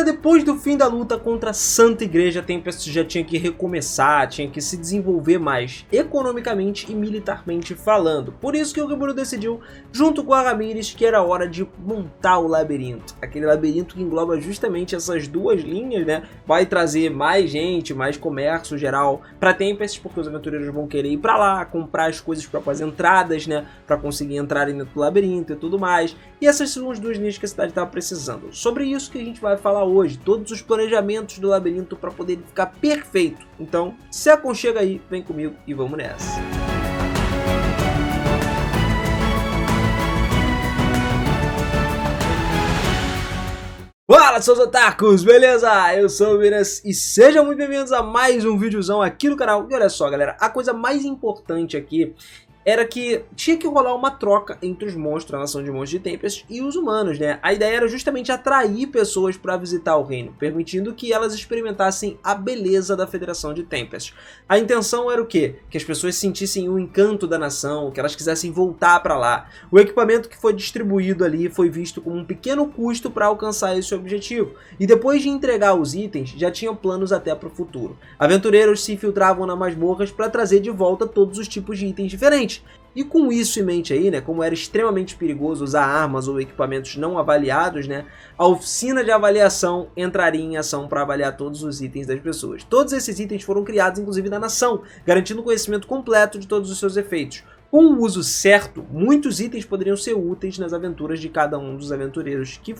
Galera, depois do fim da luta contra a Santa Igreja, a Tempest já tinha que recomeçar, tinha que se desenvolver mais economicamente e militarmente falando. Por isso que o Rimuru decidiu, junto com a Ramírez, que era hora de montar o labirinto. Aquele labirinto que engloba justamente essas duas linhas, né? Vai trazer mais gente, mais comércio geral para Tempest, porque os aventureiros vão querer ir para lá, comprar as coisas para as entradas, né? Para conseguir entrar dentro do labirinto e tudo mais. E essas são as duas linhas que a cidade estava precisando. Sobre isso que a gente vai falar hoje, todos os planejamentos do labirinto para poder ficar perfeito. Então, se aconchega aí, vem comigo e vamos nessa. Fala, seus otakus, beleza? Eu sou o Miras e sejam muito bem-vindos a mais um videozão aqui no canal. E olha só, galera, a coisa mais importante aqui era que tinha que rolar uma troca entre os monstros, a nação de monstros de Tempest, e os humanos, né? A ideia era justamente atrair pessoas para visitar o reino, permitindo que elas experimentassem a beleza da Federação de Tempest. A intenção era o quê? Que as pessoas sentissem o encanto da nação, que elas quisessem voltar para lá. O equipamento que foi distribuído ali foi visto como um pequeno custo para alcançar esse objetivo, e depois de entregar os itens, já tinham planos até para o futuro. Aventureiros se infiltravam nas masmorras para trazer de volta todos os tipos de itens diferentes. E com isso em mente aí, né, como era extremamente perigoso usar armas ou equipamentos não avaliados, né, a oficina de avaliação entraria em ação para avaliar todos os itens das pessoas. Todos esses itens foram criados inclusive na nação, garantindo o conhecimento completo de todos os seus efeitos. Com o uso certo, muitos itens poderiam ser úteis nas aventuras de cada um dos aventureiros que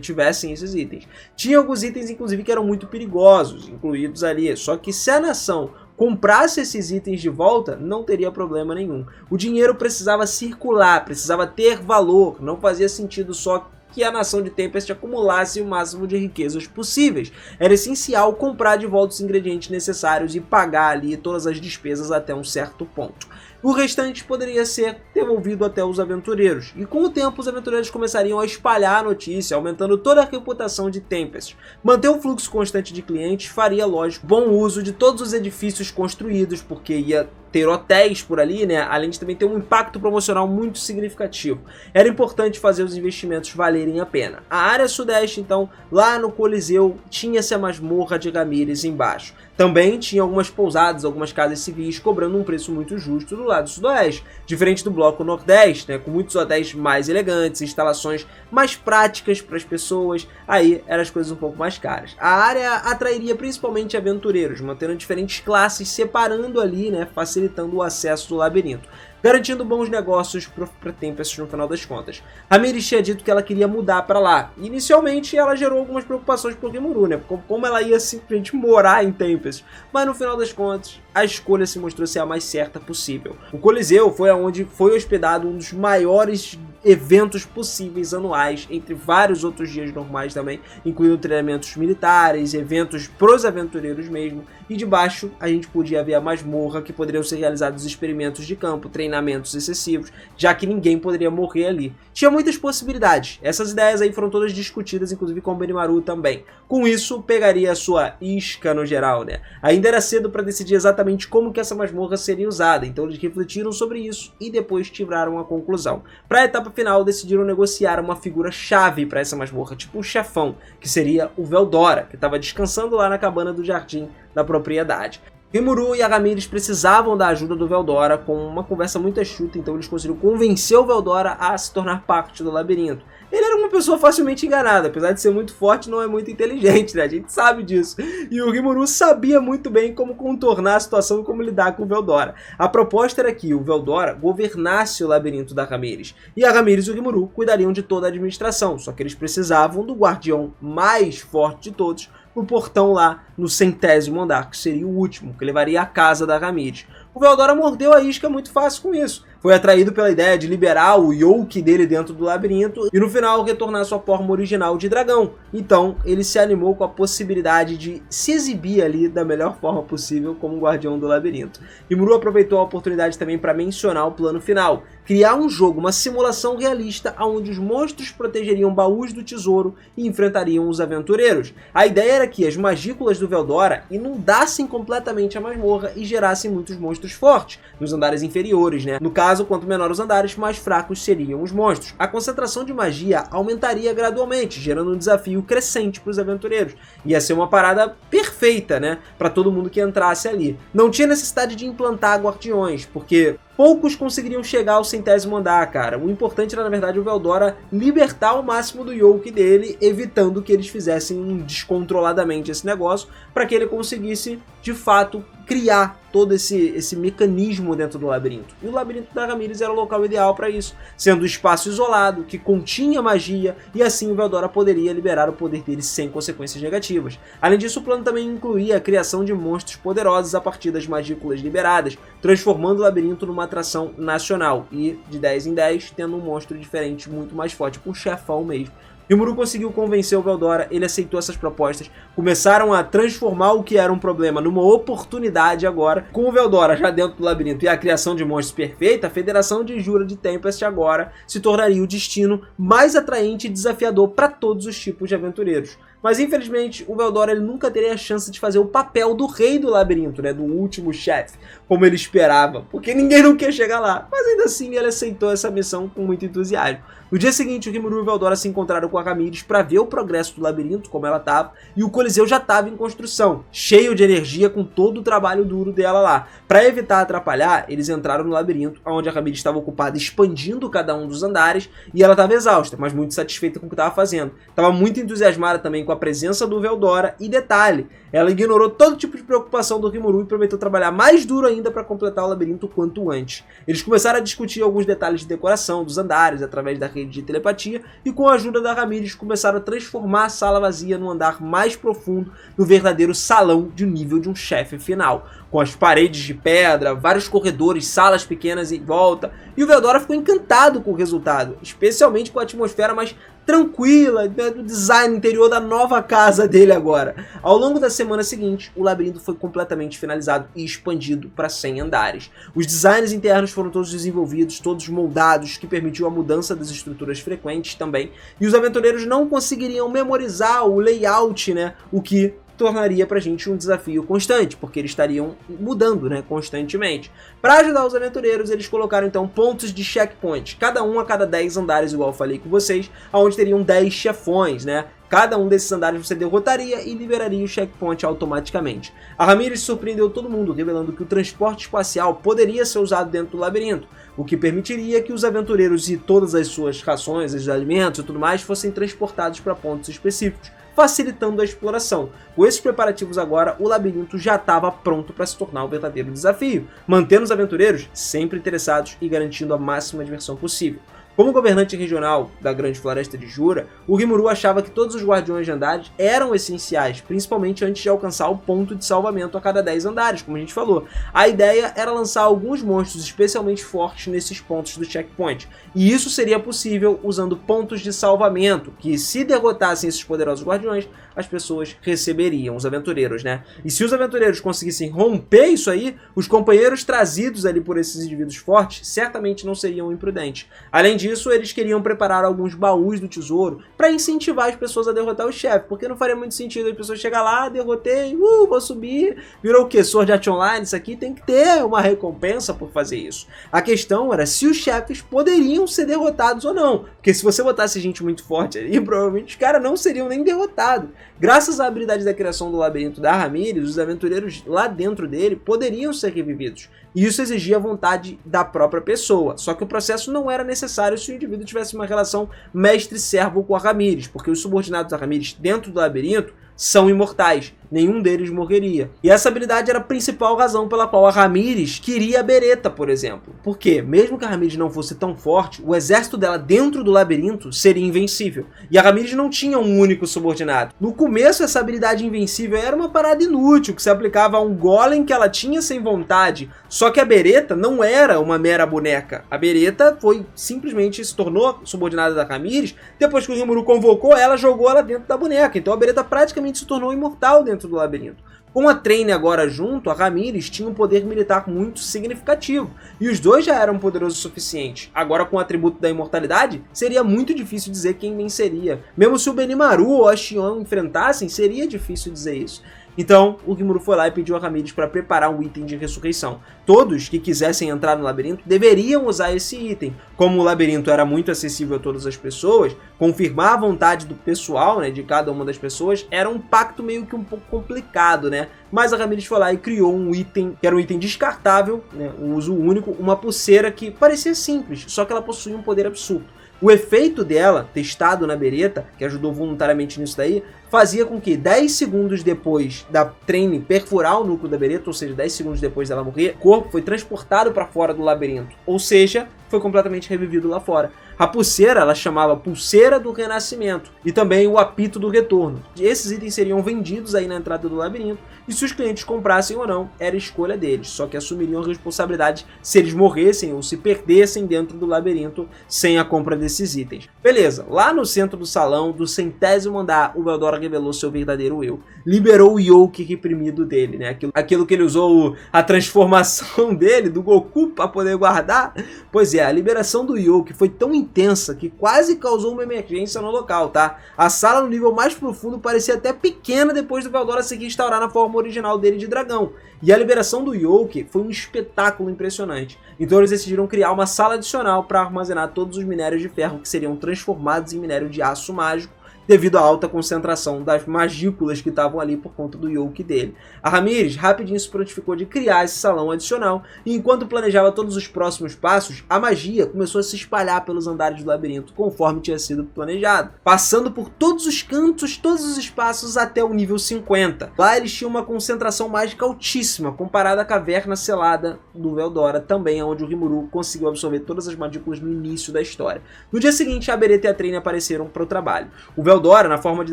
tivessem esses itens. Tinha alguns itens, inclusive, que eram muito perigosos, incluídos ali. Só que se a nação comprasse esses itens de volta, não teria problema nenhum. O dinheiro precisava circular, precisava ter valor, não fazia sentido só que a nação de Tempest acumulasse o máximo de riquezas possíveis. Era essencial comprar de volta os ingredientes necessários e pagar ali todas as despesas até um certo ponto. O restante poderia ser devolvido até os aventureiros, e com o tempo os aventureiros começariam a espalhar a notícia, aumentando toda a reputação de Tempest. Manter um fluxo constante de clientes faria, lógico, bom uso de todos os edifícios construídos, porque ia ter hotéis por ali, né? Além de também ter um impacto promocional muito significativo. Era importante fazer os investimentos valerem a pena. A área sudeste, então, lá no Coliseu, tinha-se a masmorra de Ramírez embaixo. Também tinha algumas pousadas, algumas casas civis, cobrando um preço muito justo do lado sudoeste. Diferente do bloco nordeste, né, com muitos hotéis mais elegantes, instalações mais práticas para as pessoas, aí eram as coisas um pouco mais caras. A área atrairia principalmente aventureiros, mantendo diferentes classes, separando ali, né, facilitando o acesso do labirinto, garantindo bons negócios para Tempest no final das contas. Ramírez tinha dito que ela queria mudar para lá. Inicialmente ela gerou algumas preocupações pro Rimuru, né? Como ela ia simplesmente morar em Tempest. Mas no final das contas, a escolha se mostrou ser a mais certa possível. O Coliseu foi onde foi hospedado um dos maiores eventos possíveis anuais, entre vários outros dias normais também, incluindo treinamentos militares, eventos pros aventureiros mesmo, e debaixo a gente podia ver a masmorra, que poderiam ser realizados experimentos de campo, treinamentos excessivos, já que ninguém poderia morrer ali. Tinha muitas possibilidades, essas ideias aí foram todas discutidas, inclusive com o Benimaru também. Com isso, pegaria a sua isca no geral, né? Ainda era cedo para decidir exatamente como que essa masmorra seria usada, então eles refletiram sobre isso e depois tiraram a conclusão. Para a etapa final, decidiram negociar uma figura-chave para essa masmorra, tipo um chefão, que seria o Veldora, que estava descansando lá na cabana do jardim da propriedade. Rimuru e a Ramírez precisavam da ajuda do Veldora com uma conversa muito astuta, então eles conseguiram convencer o Veldora a se tornar parte do labirinto. Ele era uma pessoa facilmente enganada, apesar de ser muito forte, não é muito inteligente, né? A gente sabe disso. E o Rimuru sabia muito bem como contornar a situação e como lidar com o Veldora. A proposta era que o Veldora governasse o labirinto da Ramírez, e a Ramírez e o Rimuru cuidariam de toda a administração, só que eles precisavam do guardião mais forte de todos, o portão lá no 100º andar, que seria o último, que levaria à casa da Ramírez. O Veldora mordeu a isca muito fácil com isso. Foi atraído pela ideia de liberar o Yoki dele dentro do labirinto e no final retornar à sua forma original de dragão. Então ele se animou com a possibilidade de se exibir ali da melhor forma possível como guardião do labirinto. Rimuru aproveitou a oportunidade também para mencionar o plano final. Criar um jogo, uma simulação realista onde os monstros protegeriam baús do tesouro e enfrentariam os aventureiros. A ideia era que as magículas do Veldora inundassem completamente a masmorra e gerassem muitos monstros fortes nos andares inferiores, né? No caso, caso, quanto menor os andares, mais fracos seriam os monstros. A concentração de magia aumentaria gradualmente, gerando um desafio crescente para os aventureiros. Ia ser uma parada perfeita, né, para todo mundo que entrasse ali. Não tinha necessidade de implantar guardiões, porque poucos conseguiriam chegar ao 100º andar, cara. O importante era, na verdade, o Veldora libertar o máximo do yoke dele, evitando que eles fizessem descontroladamente esse negócio, para que ele conseguisse, de fato, criar todo esse mecanismo dentro do labirinto. E o labirinto da Ramírez era o local ideal para isso, sendo um espaço isolado, que continha magia, e assim o Veldora poderia liberar o poder dele sem consequências negativas. Além disso, o plano também incluía a criação de monstros poderosos a partir das magículas liberadas, transformando o labirinto numa atração nacional, e de 10 em 10, tendo um monstro diferente muito mais forte, tipo um chefão mesmo. Rimuru conseguiu convencer o Veldora, ele aceitou essas propostas, começaram a transformar o que era um problema numa oportunidade agora. Com o Veldora já dentro do labirinto e a criação de monstros perfeita, a Federação de Jura de Tempest agora se tornaria o destino mais atraente e desafiador para todos os tipos de aventureiros. Mas infelizmente o Veldora ele nunca teria a chance de fazer o papel do rei do labirinto, né, do último chefe, como ele esperava, porque ninguém não quer chegar lá. Mas ainda assim ele aceitou essa missão com muito entusiasmo. No dia seguinte, o Rimuru e o Veldora se encontraram com a Ramírez para ver o progresso do labirinto, como ela estava, e o Coliseu já estava em construção, cheio de energia com todo o trabalho duro dela lá. Para evitar atrapalhar, eles entraram no labirinto, onde a Ramírez estava ocupada expandindo cada um dos andares, e ela estava exausta, mas muito satisfeita com o que estava fazendo. Estava muito entusiasmada também com a presença do Veldora, e detalhe, ela ignorou todo tipo de preocupação do Rimuru e prometeu trabalhar mais duro ainda para completar o labirinto o quanto antes. Eles começaram a discutir alguns detalhes de decoração dos andares através da rede de telepatia e com a ajuda da Ramírez começaram a transformar a sala vazia num andar mais profundo, no verdadeiro salão de nível de um chefe final, com as paredes de pedra, vários corredores, salas pequenas em volta, e o Veldora ficou encantado com o resultado, especialmente com a atmosfera mais tranquila, do design interior da nova casa dele agora. Ao longo da semana seguinte, o labirinto foi completamente finalizado e expandido para 100 andares. Os designs internos foram todos desenvolvidos, todos moldados, que permitiu a mudança das estruturas frequentes também, e os aventureiros não conseguiriam memorizar o layout, né, o que tornaria pra gente um desafio constante, porque eles estariam mudando, né, constantemente. Para ajudar os aventureiros, eles colocaram então pontos de checkpoint, cada um a cada 10 andares, igual eu falei com vocês, onde teriam 10 chefões, né? Cada um desses andares você derrotaria e liberaria o checkpoint automaticamente. A Ramírez surpreendeu todo mundo, revelando que o transporte espacial poderia ser usado dentro do labirinto, o que permitiria que os aventureiros e todas as suas rações, os alimentos e tudo mais fossem transportados para pontos específicos, facilitando a exploração. Com esses preparativos agora, o labirinto já estava pronto para se tornar um verdadeiro desafio, mantendo os aventureiros sempre interessados e garantindo a máxima diversão possível. Como governante regional da Grande Floresta de Jura, o Rimuru achava que todos os guardiões de andares eram essenciais, principalmente antes de alcançar o ponto de salvamento a cada 10 andares, como a gente falou. A ideia era lançar alguns monstros especialmente fortes nesses pontos do checkpoint, e isso seria possível usando pontos de salvamento, que se derrotassem esses poderosos guardiões, as pessoas receberiam, os aventureiros, né? E se os aventureiros conseguissem romper isso aí, os companheiros trazidos ali por esses indivíduos fortes certamente não seriam imprudentes. Além disso, eles queriam preparar alguns baús do tesouro para incentivar as pessoas a derrotar o chefe, porque não faria muito sentido as pessoas chegar lá, derrotei, vou subir, virou o quê? Sword Art Online, isso aqui tem que ter uma recompensa por fazer isso. A questão era se os chefes poderiam ser derrotados ou não, porque se você botasse gente muito forte ali, provavelmente os caras não seriam nem derrotados. Graças à habilidade da criação do labirinto da Ramírez, os aventureiros lá dentro dele poderiam ser revividos, e isso exigia a vontade da própria pessoa, só que o processo não era necessário se o indivíduo tivesse uma relação mestre-servo com a Ramírez, porque os subordinados da Ramírez dentro do labirinto são imortais, nenhum deles morreria. E essa habilidade era a principal razão pela qual a Ramírez queria a Beretta, por exemplo. Porque, mesmo que a Ramírez não fosse tão forte, o exército dela dentro do labirinto seria invencível. E a Ramírez não tinha um único subordinado. No começo, essa habilidade invencível era uma parada inútil, que se aplicava a um golem que ela tinha sem vontade. Só que a Beretta não era uma mera boneca. A Beretta simplesmente se tornou subordinada da Ramírez, depois que o Rimuru convocou ela, jogou ela dentro da boneca. Então a Beretta praticamente se tornou imortal dentro do labirinto. Com a Traine agora junto, a Ramírez tinha um poder militar muito significativo, e os dois já eram poderosos o suficiente. Agora, com o atributo da imortalidade, seria muito difícil dizer quem venceria. Mesmo se o Benimaru ou a Xion enfrentassem, seria difícil dizer isso. Então, o Rimuru foi lá e pediu a Ramírez para preparar um item de ressurreição. Todos que quisessem entrar no labirinto deveriam usar esse item. Como o labirinto era muito acessível a todas as pessoas, confirmar a vontade do pessoal, né, de cada uma das pessoas, era um pacto meio que um pouco complicado, né? Mas a Ramírez foi lá e criou um item, que era um item descartável, né, um uso único, uma pulseira que parecia simples, só que ela possuía um poder absurdo. O efeito dela, testado na Beretta, que ajudou voluntariamente nisso daí, fazia com que 10 segundos depois da Traine perfurar o núcleo da Beretta, ou seja, 10 segundos depois dela morrer, o corpo foi transportado para fora do labirinto, ou seja, foi completamente revivido lá fora. A pulseira, ela chamava Pulseira do Renascimento e também o Apito do Retorno. Esses itens seriam vendidos aí na entrada do labirinto e se os clientes comprassem ou não, era escolha deles, só que assumiriam a responsabilidade se eles morressem ou se perdessem dentro do labirinto sem a compra desses itens. Beleza, lá no centro do salão, do 100º andar, o Veldora revelou seu verdadeiro eu. Liberou o Yoke reprimido dele, né? Aquilo que ele usou a transformação dele, do Goku, para poder guardar. Pois é, a liberação do Yoke foi tão intensa que quase causou uma emergência no local, tá? A sala no nível mais profundo parecia até pequena depois do Veldora se restaurar na forma original dele de dragão. E a liberação do Yoke foi um espetáculo impressionante. Então eles decidiram criar uma sala adicional para armazenar todos os minérios de ferro que seriam transformados em minério de aço mágico, devido à alta concentração das magículas que estavam ali por conta do Yoke dele. A Ramírez rapidinho se prontificou de criar esse salão adicional, e enquanto planejava todos os próximos passos, a magia começou a se espalhar pelos andares do labirinto, conforme tinha sido planejado, passando por todos os cantos, todos os espaços até o nível 50. Lá eles tinham uma concentração mágica altíssima, comparada à caverna selada do Veldora, também onde o Rimuru conseguiu absorver todas as magículas no início da história. No dia seguinte, a Beretta e a Traine apareceram para o trabalho. O Veldora, na forma de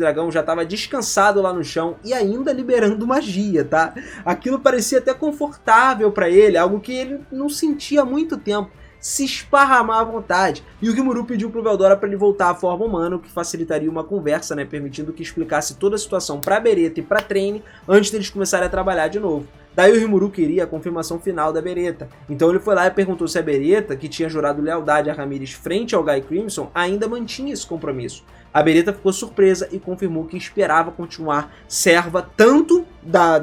dragão, já estava descansado lá no chão e ainda liberando magia, tá? Aquilo parecia até confortável para ele, algo que ele não sentia há muito tempo. Se esparramar à vontade. E o Rimuru pediu pro Veldora para ele voltar à forma humana, o que facilitaria uma conversa, né, permitindo que explicasse toda a situação para Beretta e para Traine antes deles começarem a trabalhar de novo. Daí o Rimuru queria a confirmação final da Beretta. Então ele foi lá e perguntou se a Beretta, que tinha jurado lealdade a Ramírez frente ao Guy Crimson, ainda mantinha esse compromisso. A Beretta ficou surpresa e confirmou que esperava continuar serva tanto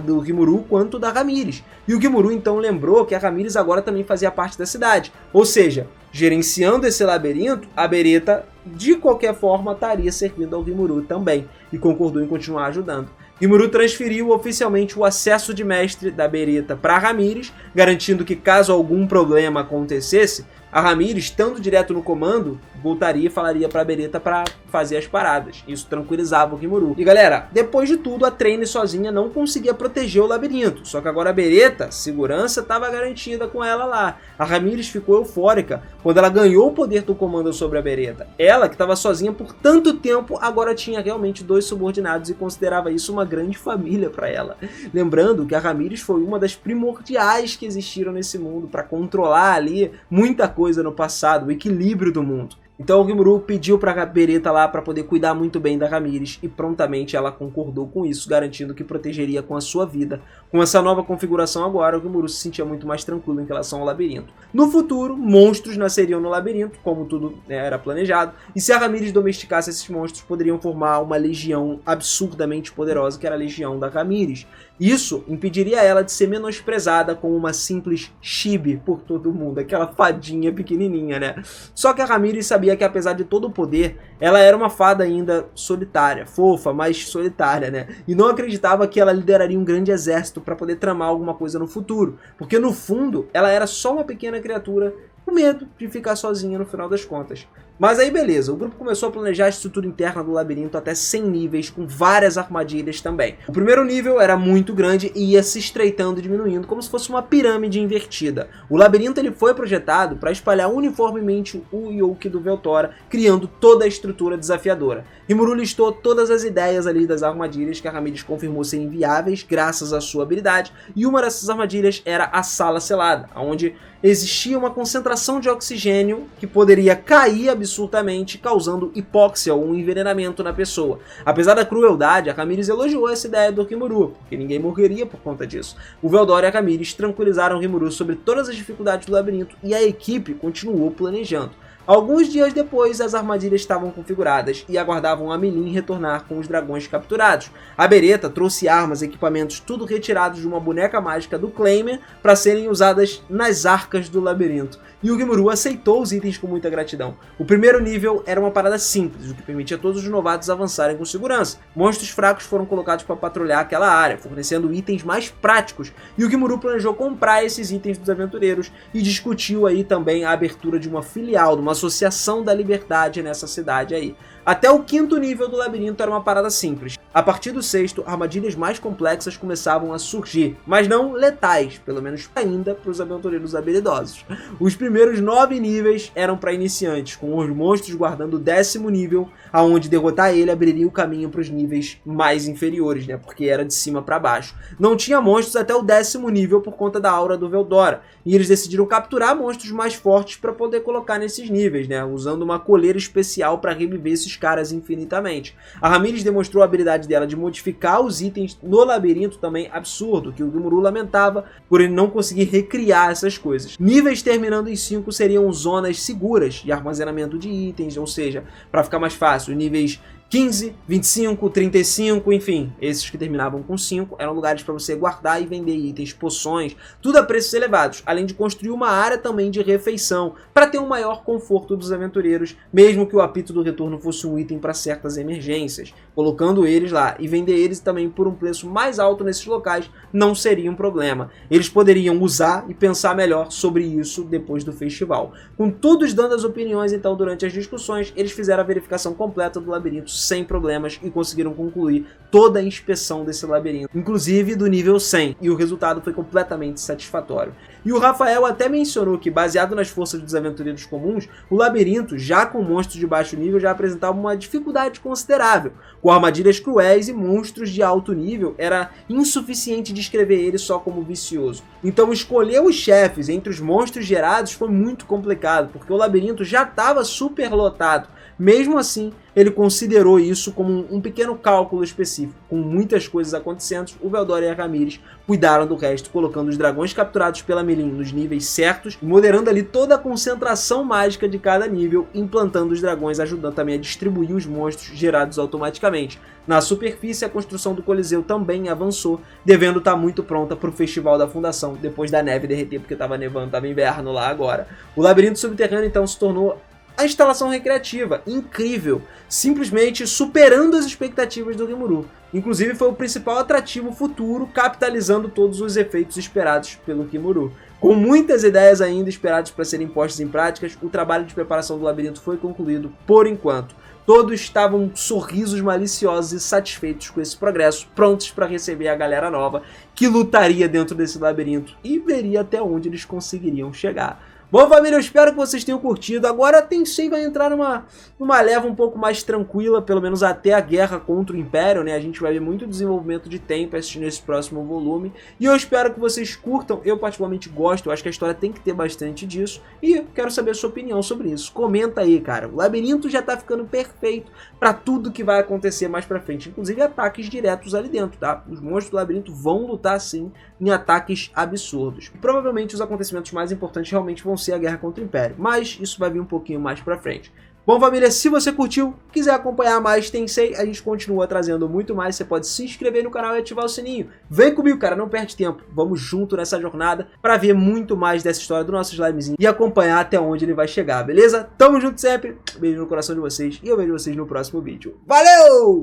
do Rimuru quanto da Ramírez. E o Rimuru então lembrou que a Ramírez agora também fazia parte da cidade. Ou seja, gerenciando esse labirinto, a Beretta de qualquer forma estaria servindo ao Rimuru também. E concordou em continuar ajudando. Rimuru transferiu oficialmente o acesso de mestre da Beretta para a Ramírez, garantindo que caso algum problema acontecesse, a Ramírez, estando direto no comando, voltaria e falaria para a Beretta para fazer as paradas. Isso tranquilizava o Rimuru. E galera, depois de tudo, a Traine sozinha não conseguia proteger o labirinto. Só que agora a Beretta, segurança estava garantida com ela lá. A Ramírez ficou eufórica quando ela ganhou o poder do comando sobre a Beretta. Ela, que estava sozinha por tanto tempo, agora tinha realmente 2 subordinados e considerava isso uma grande família para ela. Lembrando que a Ramírez foi uma das primordiais que existiram nesse mundo para controlar ali muita coisa no passado, o equilíbrio do mundo. Então o Rimuru pediu para a Beretta lá para poder cuidar muito bem da Ramírez e prontamente ela concordou com isso, garantindo que protegeria com a sua vida. Com essa nova configuração agora, o Rimuru se sentia muito mais tranquilo em relação ao labirinto. No futuro, monstros nasceriam no labirinto, como tudo era planejado, e se a Ramírez domesticasse esses monstros, poderiam formar uma legião absurdamente poderosa, que era a Legião da Ramírez. Isso impediria ela de ser menosprezada como uma simples chibi por todo mundo, aquela fadinha pequenininha, né? Só que a Ramírez sabia que apesar de todo o poder, ela era uma fada ainda solitária, fofa, mas solitária, né? E não acreditava que ela lideraria um grande exército para poder tramar alguma coisa no futuro, porque no fundo ela era só uma pequena criatura com medo de ficar sozinha no final das contas. Mas aí beleza, o grupo começou a planejar a estrutura interna do labirinto até 100 níveis, com várias armadilhas também. O primeiro nível era muito grande e ia se estreitando e diminuindo, como se fosse uma pirâmide invertida. O labirinto ele foi projetado para espalhar uniformemente o Yoke do Veldora, criando toda a estrutura desafiadora. Rimuru listou todas as ideias ali das armadilhas que a Ramírez confirmou serem viáveis graças à sua habilidade, e uma dessas armadilhas era a Sala Selada, onde existia uma concentração de oxigênio que poderia cair absurdamente, causando hipóxia ou um envenenamento na pessoa. Apesar da crueldade, a Ramírez elogiou essa ideia do Rimuru, porque ninguém morreria por conta disso. O Veldora e a Ramírez tranquilizaram o Rimuru sobre todas as dificuldades do labirinto e a equipe continuou planejando. Alguns dias depois, as armadilhas estavam configuradas e aguardavam a Meilin retornar com os dragões capturados. A Beretta trouxe armas e equipamentos tudo retirados de uma boneca mágica do Claimer para serem usadas nas arcas do labirinto. E o Rimuru aceitou os itens com muita gratidão. O primeiro nível era uma parada simples, o que permitia todos os novatos avançarem com segurança. Monstros fracos foram colocados para patrulhar aquela área, fornecendo itens mais práticos, e o Rimuru planejou comprar esses itens dos aventureiros e discutiu aí também a abertura de uma filial, de uma associação da liberdade nessa cidade aí. Até o 5º nível do labirinto era uma parada simples. A partir do 6º, armadilhas mais complexas começavam a surgir, mas não letais, pelo menos ainda para os aventureiros habilidosos. Os primeiros 9 níveis eram para iniciantes, com os monstros guardando o 10º nível, aonde derrotar ele abriria o caminho para os níveis mais inferiores, né? Porque era de cima para baixo. Não tinha monstros até o 10º nível por conta da aura do Veldora, e eles decidiram capturar monstros mais fortes para poder colocar nesses níveis, né? Usando uma coleira especial para reviver esses caras infinitamente. A Ramírez demonstrou a habilidade dela de modificar os itens no labirinto também absurdo, que o Rimuru lamentava por ele não conseguir recriar essas coisas. Níveis terminando em 5 seriam zonas seguras de armazenamento de itens, ou seja, para ficar mais fácil, níveis 15, 25, 35, enfim, esses que terminavam com 5 eram lugares para você guardar e vender itens, poções, tudo a preços elevados, além de construir uma área também de refeição, para ter um maior conforto dos aventureiros, mesmo que o apito do retorno fosse um item para certas emergências. Colocando eles lá e vender eles também por um preço mais alto nesses locais não seria um problema. Eles poderiam usar e pensar melhor sobre isso depois do festival. Com todos dando as opiniões então durante as discussões, eles fizeram a verificação completa do labirinto sem problemas e conseguiram concluir toda a inspeção desse labirinto, inclusive do nível 100, e o resultado foi completamente satisfatório. E o Rafael até mencionou que, baseado nas forças dos aventureiros comuns, o labirinto, já com monstros de baixo nível, já apresentava uma dificuldade considerável. Com armadilhas cruéis e monstros de alto nível, era insuficiente descrever ele só como vicioso. Então escolher os chefes entre os monstros gerados foi muito complicado, porque o labirinto já estava super lotado. Mesmo assim, ele considerou isso como um pequeno cálculo específico. Com muitas coisas acontecendo, o Veldora e a Ramírez cuidaram do resto, colocando os dragões capturados pela Meilin nos níveis certos, moderando ali toda a concentração mágica de cada nível, implantando os dragões, ajudando também a distribuir os monstros gerados automaticamente. Na superfície, a construção do Coliseu também avançou, devendo estar muito pronta para o Festival da Fundação, depois da neve derreter, porque estava nevando, estava inverno lá agora. O labirinto subterrâneo então se tornou a instalação recreativa, incrível, simplesmente superando as expectativas do Rimuru. Inclusive foi o principal atrativo futuro, capitalizando todos os efeitos esperados pelo Rimuru. Com muitas ideias ainda esperadas para serem postas em práticas, o trabalho de preparação do labirinto foi concluído por enquanto. Todos estavam sorrisos maliciosos e satisfeitos com esse progresso, prontos para receber a galera nova que lutaria dentro desse labirinto e veria até onde eles conseguiriam chegar. Bom, família, eu espero que vocês tenham curtido. Agora a Tensei vai entrar numa leva um pouco mais tranquila, pelo menos até a guerra contra o Império, né? A gente vai ver muito desenvolvimento de Tempest nesse próximo volume. E eu espero que vocês curtam. Eu particularmente gosto, eu acho que a história tem que ter bastante disso. E quero saber a sua opinião sobre isso. Comenta aí, cara. O labirinto já tá ficando perfeito para tudo que vai acontecer mais pra frente. Inclusive ataques diretos ali dentro, tá? Os monstros do labirinto vão lutar, sim, em ataques absurdos. E provavelmente os acontecimentos mais importantes realmente vão ser a guerra contra o Império, mas isso vai vir um pouquinho mais pra frente. Bom, família, se você curtiu, quiser acompanhar mais Tensei, a gente continua trazendo muito mais. Você pode se inscrever no canal e ativar o sininho. Vem comigo, cara, não perde tempo. Vamos junto nessa jornada para ver muito mais dessa história do nosso slimezinho e acompanhar até onde ele vai chegar, beleza? Tamo junto sempre, beijo no coração de vocês e eu vejo vocês no próximo vídeo. Valeu!